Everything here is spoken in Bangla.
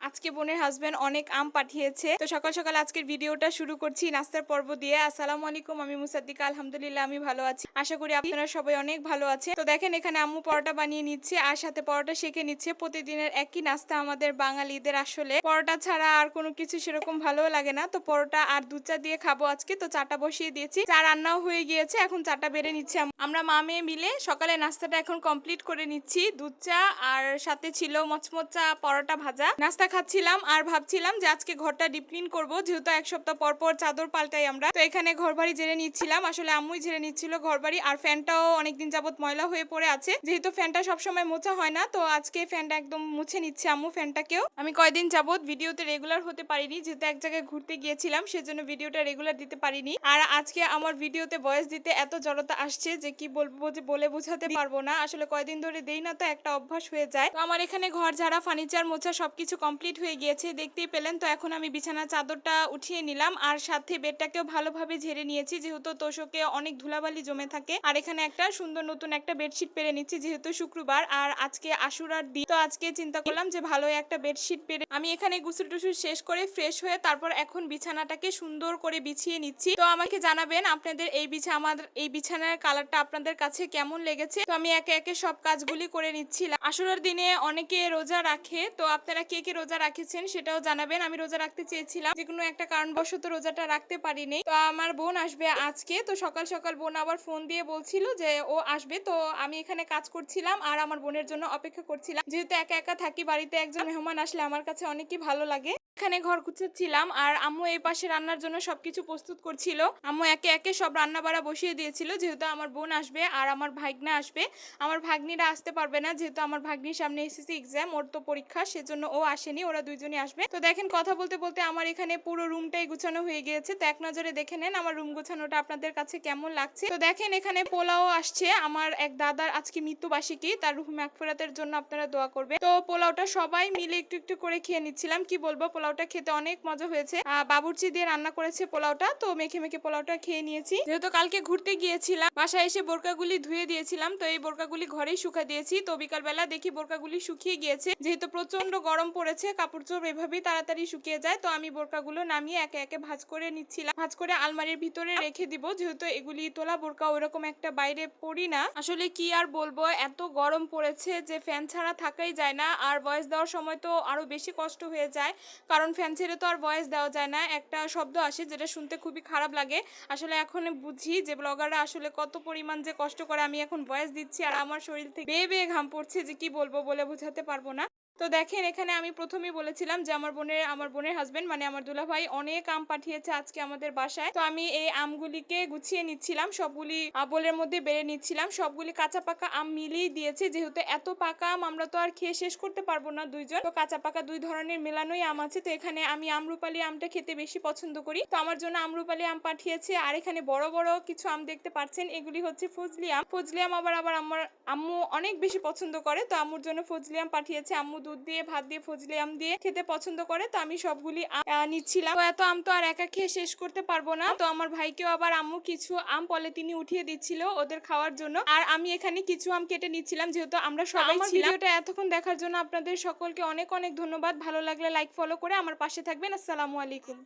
আজকে বোনের হাজবেন্ড অনেক আম পাঠিয়েছে, তো সকাল সকাল আজকের ভিডিওটা শুরু করছি নাস্তার পর্ব দিয়ে। আসসালামু আলাইকুম, আমি মুসাদ্দিকা। আলহামদুলিল্লাহ আমি ভালো আছি, আশা করি আপনারা সবাই অনেক ভালো আছে। তো দেখেন এখানে আম্মু পরোটা বানিয়ে নিচ্ছে আর সাথে পরোটা সেঁকে নিচ্ছে। প্রতিদিনের একই নাস্তা আমাদের বাঙালিদের, আসলে পরোটা ছাড়া আর কোনো কিছু সেরকম ভালো লাগে না। তো পরোটা আর দুধ চা দিয়ে খাবো আজকে, তো চাটা বসিয়ে দিয়েছি, চা রান্নাও হয়ে গিয়েছে, এখন চাটা বেড়ে নিচ্ছে। আমরা মা মেয়ে মিলে সকালে নাস্তাটা এখন কমপ্লিট করে নিচ্ছি। দুধ চা আর সাথে ছিল মচমচা পরোটা ভাজা। নাস্তা খাচ্ছিলাম আর ভাবছিলাম যে আজকে ঘরটা ডিপ ক্লিন করবো, যেহেতু এক সপ্তাহ পর পর চাদর পাল্টাই আমরা। তো এখানে ঘরবাড়ি ঝেড়ে নিচ্ছিলাম, আসলে আম্মুই ঝেড়ে নিচ্ছিল ঘরবাড়ি। আর ফ্যানটাও অনেকদিন যাবত ময়লা হয়ে পড়ে আছে, যেহেতু ফ্যানটা সবসময় মোছা হয় না, তো আজকে ফ্যানটা একদম মুছে নিচ্ছে আম্মু ফ্যানটাকেও। আমি কয়দিন যাবত ভিডিওতে রেগুলার হতে পারিনি, যেহেতু এক জায়গায় ঘুরতে গিয়েছিলাম, সেজন্য ভিডিওটা রেগুলার দিতে পারিনি। আর আজকে আমার ভিডিওতে ভয়েস দিতে এত জড়তা আসছে যে কি বলবো, যে বলে বোঝাতে পারবো না। আসলে কয়দিন ধরে দেই না, তো একটা অভ্যাস হয়ে যায়। তো আমার এখানে ঘর ঝাড়া, ফার্নিচার মোছা সবকিছু কমপ্লিট হয়ে গিয়েছে, দেখতেই পেলেন। তো এখন আমি বিছানার চাদরটা উঠিয়ে নিলাম আর সাথে বেডটাকেও ভালোভাবে ঝেড়ে নিয়েছি, যেহেতু তোষকে অনেক ধুলাবালি জমে থাকে। আর এখানে একটা সুন্দর নতুন একটা বেডশিট পেরে নিচ্ছি, যেহেতু শুক্রবার আর আজকে আশুরার দিন। তো আজকে চিন্তা করলাম যে ভালো একটা বেডশিট পেরে আমি এখানে গোসল টুসল শেষ করে ফ্রেশ হয়ে তারপর এখন বিছানাটাকে সুন্দর করে বিছিয়ে নিচ্ছি। তো আমাকে জানাবেন আপনাদের আমাদের এই বিছানার কালারটা আপনাদের কাছে কেমন লেগেছে। তো আমি একে একে সব কাজগুলি করে নিচ্ছিলাম। আশুরার দিনে অনেকে রোজা রাখে, তো আপনারা কে কে রোজা রাখেছেন সেটাও জানাবেন। আমি রোজা রাখতে চেয়েছিলাম, যে কোনো একটা কারণবশত রোজাটা রাখতে পারিনি। তো আমার বোন আসবে আজকে, তো সকাল সকাল বোন আবার ফোন দিয়ে বলছিল যে ও আসবে। তো আমি এখানে কাজ করছিলাম আর আমার বোনের জন্য অপেক্ষা করছিলাম, যেহেতু একা একা থাকি বাড়িতে, একজন মেহমান আসলে আমার কাছে অনেকই ভালো লাগে। এখানে ঘর গুছাচ্ছিলাম আর আম্মু এই পাশে রান্নার জন্য সবকিছু প্রস্তুত করছিল। আম্মু একে একে সব রান্না বাড়া বসিয়ে দিয়েছিল, যেহেতু আমার বোন আসবে আর আমার ভাগ্না আসবে। আমার ভাগ্নিরা আসতে পারবে না, যেহেতু আমার ভাগ্নির সামনে এসএসসি এক্সাম, ওর তো পরীক্ষা, সেজন্য ও আসেনি, ওরা দুইজনই আসবে। তো দেখেন কথা বলতে বলতে আমার এখানে পুরো রুমটাই গুছানো হয়ে গিয়েছে। তো এক নজরে দেখে নেন আমার রুম গোছানোটা আপনাদের কাছে কেমন লাগছে। তো দেখেন এখানে পোলাও আসছে, আমার এক দাদার আজকে মৃত্যুবার্ষিকী, তার রুহ মাগফিরাতের জন্য আপনারা দোয়া করবেন। তো পোলাওটা সবাই মিলে একটু একটু করে খেয়ে নিচ্ছিলাম। কি বলবো, পোলাওটা খেতে অনেক মজা হয়েছে। বাবুর্চি দিয়ে রান্না করেছে পোলাওটা, তো মেখে মেখে পোলাওটা খেয়ে নিয়েছি। যেহেতু কালকে ঘুরতে গিয়েছিলাম, বাসায় এসে বোরকাগুলি ধুয়ে দিয়েছিলাম, তো এই বোরকাগুলি ঘরেই শুকা দিয়েছি। তো বিকালবেলা দেখি বোরকাগুলি শুকিয়ে গিয়েছে, যেহেতু প্রচন্ড গরম পড়েছে, কাপড় চোপড় এভাবেই তাড়াতাড়ি শুকিয়ে যায়। তো আমি বোরকাগুলো নামিয়ে একে একে ভাঁজ করে নিচ্ছিলাম, ভাঁজ করে আলমারির ভিতরে রেখে দিব, যেহেতু এগুলি তোলা বোরকা ওইরকম একটা বাইরে পরি না। আসলে কি আর বলবো, এত গরম পড়েছে যে ফ্যান ছাড়া থাকাই যায় না। আর ভয়েস দেওয়ার সময় তো আরো বেশি কষ্ট হয়ে যায়, কারণ ফ্যান ছেড়ে তো আর ভয়েস দেওয়া যায় না, একটা শব্দ আসে যেটা শুনতে খুবই খারাপ লাগে। আসলে এখন বুঝি যে ব্লগাররা আসলে কত পরিমাণ যে কষ্ট করে। আমি এখন ভয়েস দিচ্ছি আর আমার শরীর থেকে বেয়ে বেয়ে ঘাম পড়ছে, যে কি বলবো বলে বোঝাতে পারবো না। তো দেখেন এখানে আমি প্রথমেই বলেছিলাম যে আমার বোনের হাজবেন্ড মানে আমার দুলাভাই অনেক আম পাঠিয়েছে আজকে আমাদের বাসায়। তো আমি এই আমগুলিকে গুছিয়ে নিচ্ছিলাম, সবগুলি বোলের মধ্যে বেড়ে নিচ্ছিলাম। সবগুলি কাঁচা পাকা আম মিলিয়ে দিয়েছে, যেহেতু এত পাকা আম আমরা তো আর খেয়ে শেষ করতে পারবো না দুইজন। তো কাঁচা পাকা দুই ধরনের মেলানোই আম আছে। তো এখানে আমি আমরুপালি আমটা খেতে বেশি পছন্দ করি, তো আমার জন্য আমরুপালি আম পাঠিয়েছে। আর এখানে বড় বড় কিছু আম দেখতে পাচ্ছেন, এগুলি হচ্ছে ফজলি আম। ফজলি আম আবার আমার আম্মু অনেক বেশি পছন্দ করে, তো আম্মুর জন্য ফজলি আম পাঠিয়েছে। আম্মু দুধ দিয়ে ভাত দিয়ে ফজলি আম দিয়ে খেতে পছন্দ করে, তো আমি সবগুলি নিচ্ছিলাম। তো এত আম তো আর একা খেয়ে শেষ করতে পারবো না, তো আমার ভাইকেও আবার আম্মু কিছু আম পলিথিনে উঠিয়ে দিচ্ছিল ওদের খাওয়ার জন্য। আর আমি এখানে কিছু আম কেটে নিচ্ছিলাম, যেহেতু আমরা সবাই ছিলাম। ভিডিওটা এতক্ষণ দেখার জন্য আপনাদের সকলকে অনেক অনেক ধন্যবাদ। ভালো লাগলে লাইক ফলো করে আমার পাশে থাকবেন। আসসালামু আলাইকুম।